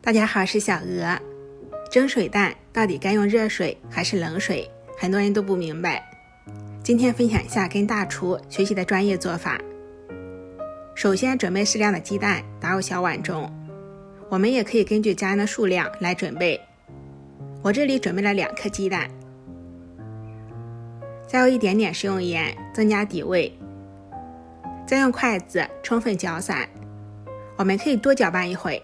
大家好，是小鹅。蒸水蛋到底该用热水还是冷水，很多人都不明白。今天分享一下跟大厨学习的专业做法。首先准备适量的鸡蛋打入小碗中，我们也可以根据家人的数量来准备。我这里准备了2颗鸡蛋，加入一点点食用盐增加底味，再用筷子充分搅散。我们可以多搅拌一会，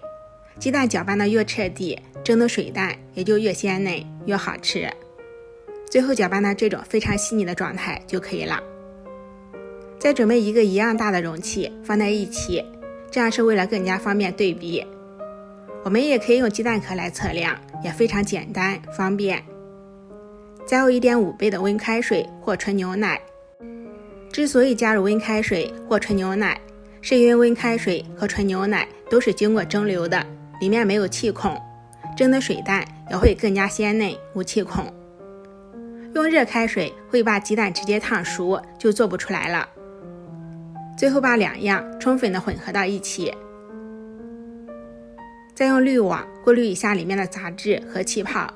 鸡蛋搅拌的越彻底，蒸的水蛋也就越鲜嫩越好吃。最后搅拌到这种非常细腻的状态就可以了。再准备一个一样大的容器放在一起，这样是为了更加方便对比。我们也可以用鸡蛋壳来测量，也非常简单方便。加入 1.5 杯的温开水或纯牛奶。之所以加入温开水或纯牛奶，是因为温开水和纯牛奶都是经过蒸馏的，里面没有气孔，蒸的水蛋也会更加鲜嫩无气孔。用热开水会把鸡蛋直接烫熟，就做不出来了。最后把2样充分的混合到一起，再用滤网过滤一下里面的杂质和气泡，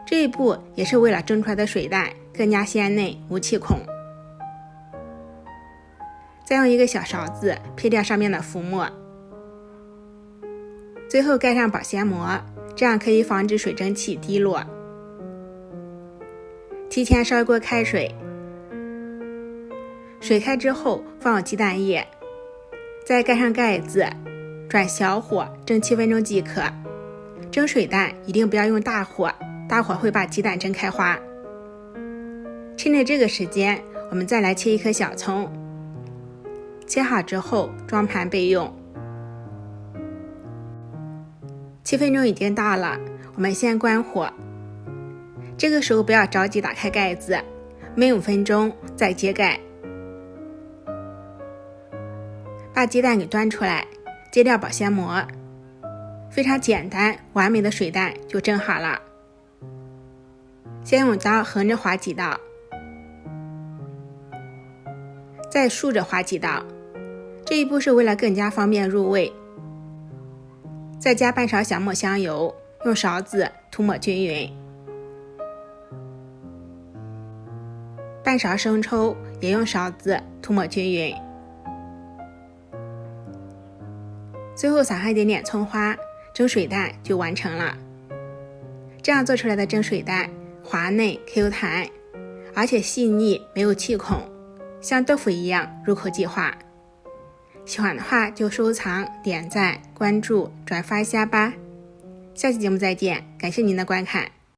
这一步也是为了蒸出来的水蛋更加鲜嫩无气孔。再用一个小勺子撇掉上面的浮沫，最后盖上保鲜膜，这样可以防止水蒸气滴落。提前烧一锅开水，水开之后放入鸡蛋液，再盖上盖子，转小火蒸7分钟即可。蒸水蛋一定不要用大火，大火会把鸡蛋蒸开花。趁着这个时间，我们再来切一颗小葱，切好之后装盘备用。7分钟已经到了，我们先关火。这个时候不要着急打开盖子，焖5分钟再揭盖。把鸡蛋给端出来，揭掉保鲜膜，非常简单完美的水蛋就蒸好了。先用刀横着划几道，再竖着划几道，这一步是为了更加方便入味。再加半勺小磨香油，用勺子涂抹均匀。半勺生抽也用勺子涂抹均匀。最后撒上一点点葱花，蒸水蛋就完成了。这样做出来的蒸水蛋滑嫩 Q 弹，而且细腻没有气孔，像豆腐一样入口即化。喜欢的话就收藏、点赞、关注、转发一下吧。下期节目再见，感谢您的观看。